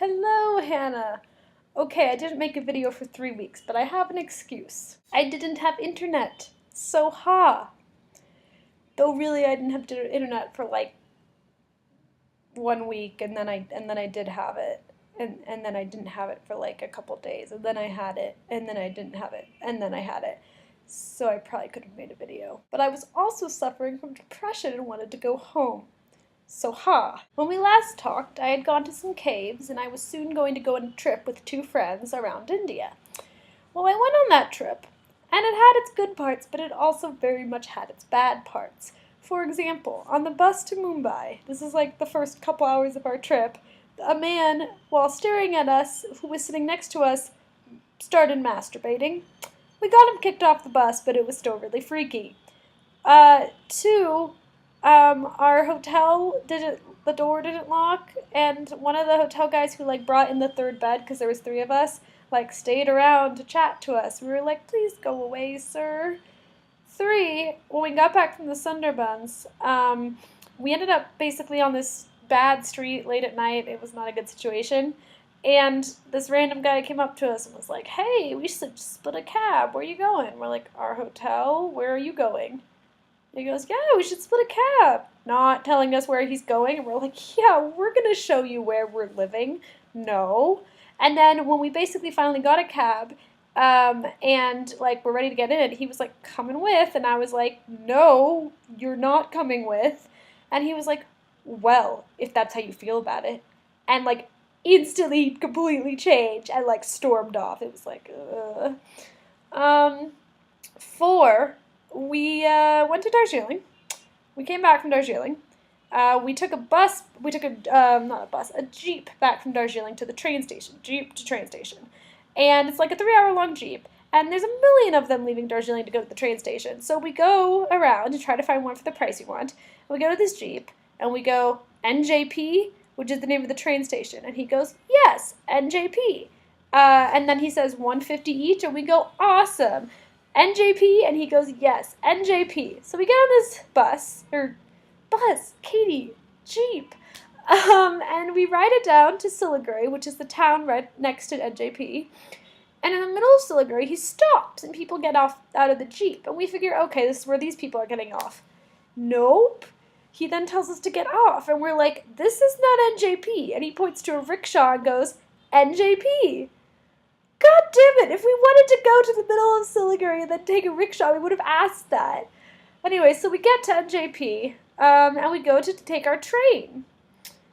Hello, Hannah. Okay, I didn't make a video for 3 weeks, but I have an excuse. I didn't have internet. So Though really I didn't have internet for like 1 week and then I did have it. And then I didn't have it for like a couple days, and then I had it, and then I didn't have it, and then I had it. So I probably could have made a video. But I was also suffering from depression and wanted to go home. So when we last talked, I had gone to some caves and I was soon going to go on a trip with 2 friends around India. Well, I went on that trip, and it had its good parts, but it also very much had its bad parts. For example, on the bus to Mumbai, this is like the first couple hours of our trip, a man, while staring at us, who was sitting next to us, started masturbating. We got him kicked off the bus, but it was still really freaky. Our hotel the door didn't lock, and one of the hotel guys who brought in the third bed, because there was 3 of us, stayed around to chat to us. We were like, please go away, sir. 3, when we got back from the Sundarbans, we ended up basically on this bad street late at night. It was not a good situation. And this random guy came up to us and was like, hey, we should split a cab. Where are you going? We're like, our hotel. Where are you going? And he goes, yeah, we should split a cab. Not telling us where he's going. And we're like, yeah, we're going to show you where we're living. No. And then when we basically finally got a cab, and we're ready to get in, he was like, coming with. And I was like, no, you're not coming with. And he was like, well, if that's how you feel about it. And instantly completely changed and stormed off. It was like, ugh. 4, we went to Darjeeling. We came back from Darjeeling. We took a Jeep back from Darjeeling to the train station. Jeep to train station. And it's like a 3-hour-long Jeep. And there's a million of them leaving Darjeeling to go to the train station. So we go around and try to find one for the price you want. And we go to this Jeep, and we go, NJP, which is the name of the train station. And he goes, yes, NJP. And then he says 150 each, and we go, awesome. NJP, and he goes, yes, NJP. So we get on this Caety, Jeep, and we ride it down to Siliguri, which is the town right next to NJP. And in the middle of Siliguri, he stops, and people get out of the Jeep. And we figure, okay, this is where these people are getting off. Nope. He then tells us to get off, and we're like, this is not NJP. And he points to a rickshaw and goes, NJP. God damn it, if we wanted to go to the middle of Siliguri and then take a rickshaw, we would have asked that. Anyway, so we get to NJP, and we go to take our train.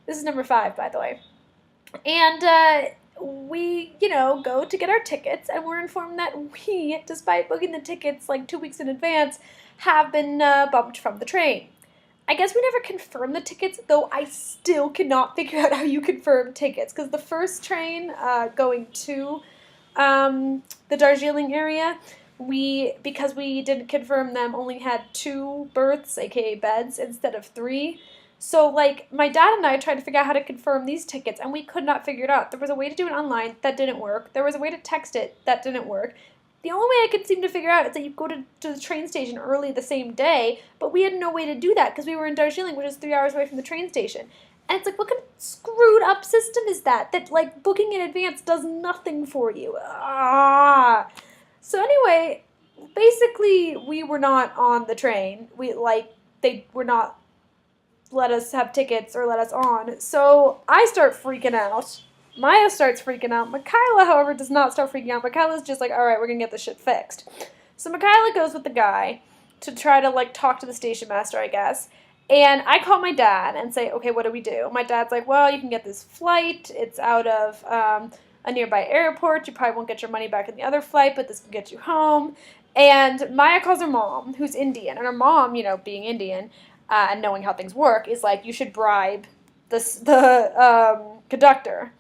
This is number 5, by the way. And we, go to get our tickets, and we're informed that we, despite booking the tickets 2 weeks in advance, have been bumped from the train. I guess we never confirmed the tickets, though I still cannot figure out how you confirm tickets, because the first train going to the Darjeeling area, because we didn't confirm them, only had 2 berths, aka beds, instead of 3. So, my dad and I tried to figure out how to confirm these tickets, and we could not figure it out. There was a way to do it online, that didn't work. There was a way to text it, that didn't work. The only way I could seem to figure out is that you go to the train station early the same day, but we had no way to do that because we were in Darjeeling, which is 3 hours away from the train station. And it's what kind of screwed up system is that? That, booking in advance does nothing for you. So anyway, basically, we were not on the train. They were not let us have tickets or let us on. So I start freaking out. Maya starts freaking out. Michaela, however, does not start freaking out. Michaela's just like, all right, we're going to get this shit fixed. So Michaela goes with the guy to try to, talk to the station master, I guess. And I call my dad and say, okay, what do we do? My dad's like, well, you can get this flight. It's out of a nearby airport. You probably won't get your money back in the other flight, but this can get you home. And Maya calls her mom, who's Indian. And her mom, being Indian and knowing how things work, is like, you should bribe the conductor.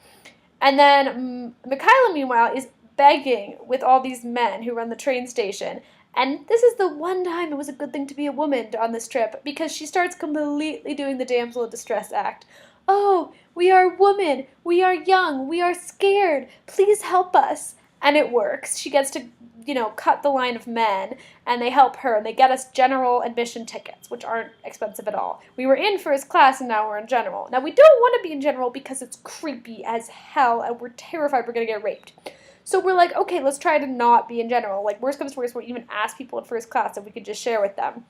And then Michaela, meanwhile, is begging with all these men who run the train station. And this is the one time it was a good thing to be a woman on this trip, because she starts completely doing the damsel in distress act. Oh, we are women. We are young. We are scared. Please help us. And it works. She gets to cut the line of men, and they help her, and they get us general admission tickets, which aren't expensive at all. We were in first class, and now we're in general. Now, we don't want to be in general because it's creepy as hell, and we're terrified we're going to get raped. So we're like, okay, let's try to not be in general. Like, worst comes to worst, we'll even ask people in first class if we could just share with them.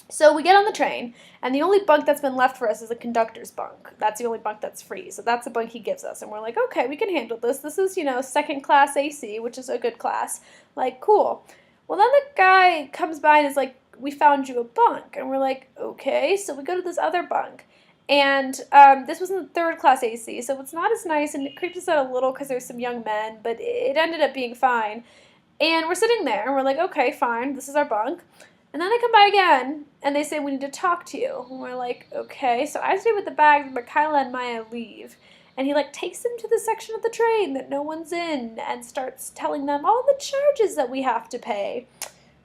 So we get on the train, and the only bunk that's been left for us is a conductor's bunk. That's the only bunk that's free, so that's the bunk he gives us. And we're like, okay, we can handle this. This is, second class AC, which is a good class. Like, cool. Well, then the guy comes by and is like, we found you a bunk. And we're like, okay. So we go to this other bunk. And this was in the third class AC, so it's not as nice, and it creeps us out a little because there's some young men, but it ended up being fine. And we're sitting there, and we're like, okay, fine, this is our bunk. And then they come by again, and they say, we need to talk to you. And we're like, okay. So I stay with the bags, but Kyla and Maya leave. And he, takes them to the section of the train that no one's in and starts telling them all the charges that we have to pay,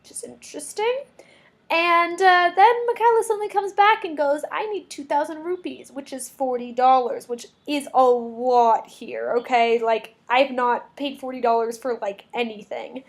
which is interesting. And then Michaela suddenly comes back and goes, I need 2,000 rupees, which is $40, which is a lot here, okay? I've not paid $40 for, anything.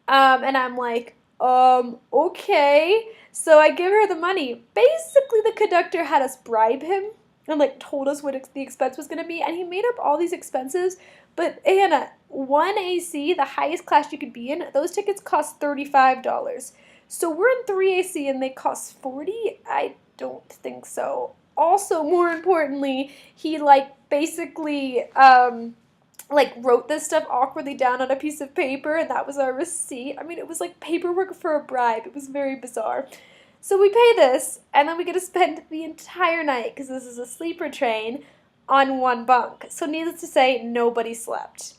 And I'm like, okay. So I give her the money. Basically, the conductor had us bribe him and, told us what the expense was going to be. And he made up all these expenses. But, Anna, 1 AC, the highest class you could be in, those tickets cost $35. So we're in 3 AC and they cost $40? I don't think so. Also, more importantly, he, basically, wrote this stuff awkwardly down on a piece of paper, and that was our receipt. I mean, it was paperwork for a bribe. It was very bizarre. So we pay this, and then we get to spend the entire night, because this is a sleeper train, on one bunk. So needless to say, nobody slept.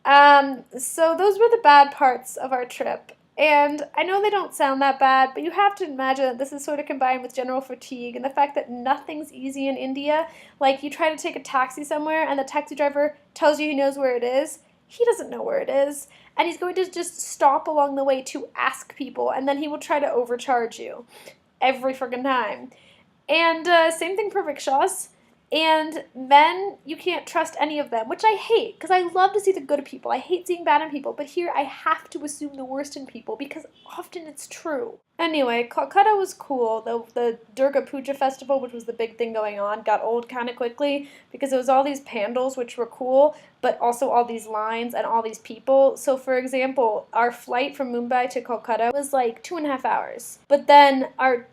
So those were the bad parts of our trip. And I know they don't sound that bad, but you have to imagine that this is sort of combined with general fatigue and the fact that nothing's easy in India. You try to take a taxi somewhere and the taxi driver tells you he knows where it is. He doesn't know where it is. And he's going to just stop along the way to ask people, and then he will try to overcharge you every friggin' time. And same thing for rickshaws. And men, you can't trust any of them, which I hate, because I love to see the good of people. I hate seeing bad in people, but here I have to assume the worst in people, because often it's true. Anyway, Kolkata was cool. The Durga Puja festival, which was the big thing going on, got old kind of quickly, because it was all these pandals, which were cool, but also all these lines and all these people. So, for example, our flight from Mumbai to Kolkata was 2.5 hours. But then our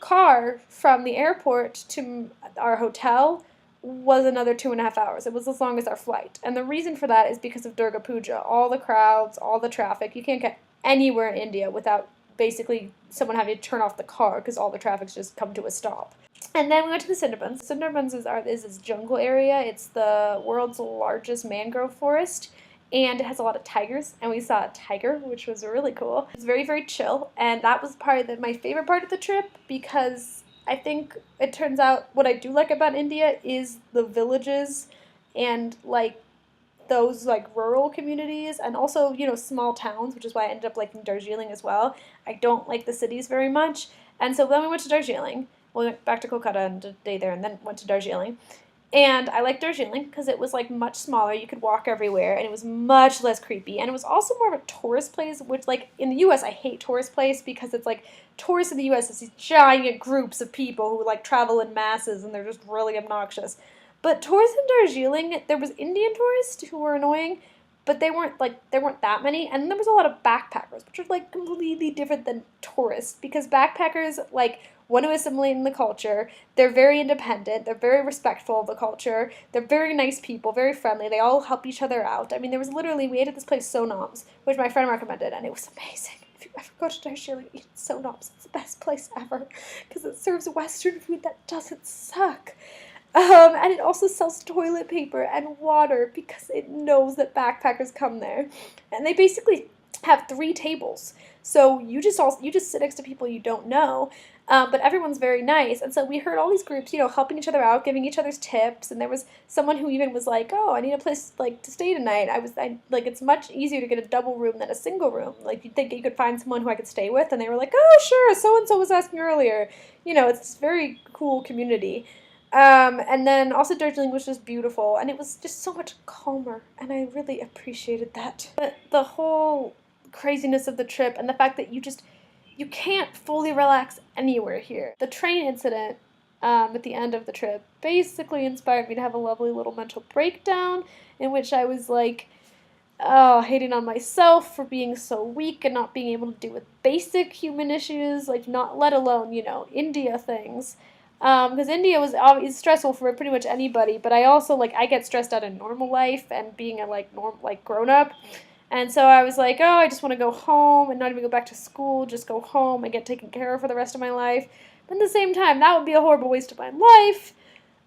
car from the airport to our hotel was another 2.5 hours. It was as long as our flight. And the reason for that is because of Durga Puja. All the crowds, all the traffic. You can't get anywhere in India without basically someone having to turn off the car because all the traffic's just come to a stop. And then we went to the Sundarbans. Sundarbans is this jungle area. It's the world's largest mangrove forest. And it has a lot of tigers, and we saw a tiger, which was really cool. It's very, very chill, and that was my favorite part of the trip, because I think it turns out what I do like about India is the villages and, those, rural communities, and also, small towns, which is why I ended up liking Darjeeling as well. I don't like the cities very much, and so then we went to Darjeeling. We went back to Kolkata and did a day there, and then went to Darjeeling. And I liked Darjeeling because it was much smaller. You could walk everywhere, and it was much less creepy. And it was also more of a tourist place, which in the U.S. I hate tourist place because it's tourists in the U.S. is these giant groups of people who travel in masses, and they're just really obnoxious. But tourists in Darjeeling, there was Indian tourists who were annoying, but they weren't that many. And there was a lot of backpackers, which are completely different than tourists, because backpackers want to assimilate in the culture. They're very independent. They're very respectful of the culture. They're very nice people, very friendly. They all help each other out. I mean, we ate at this place, Sonam's, which my friend recommended, and it was amazing. If you ever go to Darjeeling, eat at Sonam's. It's the best place ever, because it serves Western food that doesn't suck. And it also sells toilet paper and water because it knows that backpackers come there. And they basically have 3 tables. So you just sit next to people you don't know, but everyone's very nice. And so we heard all these groups, helping each other out, giving each other's tips. And there was someone who even was like, "Oh, I need a place to stay tonight." It's much easier to get a double room than a single room. You'd think you could find someone who I could stay with, and they were like, "Oh, sure, so and so was asking earlier." It's this very cool community. And then also Darjeeling was just beautiful, and it was just so much calmer, and I really appreciated that. But the whole craziness of the trip and the fact that you can't fully relax anywhere here. The train incident at the end of the trip basically inspired me to have a lovely little mental breakdown in which I was like, hating on myself for being so weak and not being able to deal with basic human issues, like not let alone, India things. Because India was obviously stressful for pretty much anybody, but I also I get stressed out in normal life and being a grown up. And so I was like, I just want to go home and not even go back to school, just go home and get taken care of for the rest of my life. But at the same time, that would be a horrible waste of my life.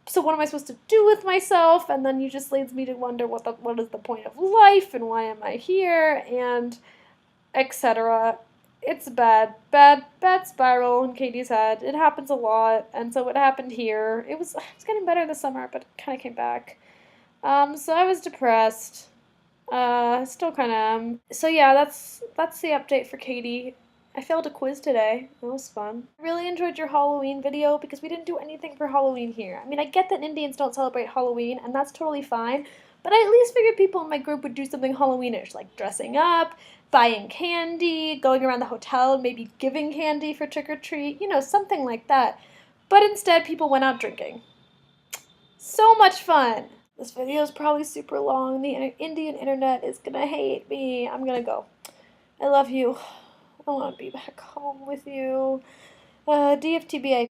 So what am I supposed to do with myself? And then you just leads me to wonder what is the point of life and why am I here and etc. It's bad spiral in Katie's head. It happens a lot, and so it happened here. It was getting better this summer, but it kind of came back. So I was depressed. Still kind of am. So yeah, that's the update for Caety. I failed a quiz today. It was fun. I really enjoyed your Halloween video because we didn't do anything for Halloween here. I mean, I get that Indians don't celebrate Halloween, and that's totally fine, but I at least figured people in my group would do something Halloweenish, like dressing up, buying candy, going around the hotel, and maybe giving candy for trick-or-treat, something like that. But instead, people went out drinking. So much fun! This video is probably super long. The Indian internet is gonna hate me. I'm gonna go. I love you. I want to be back home with you. DFTBA.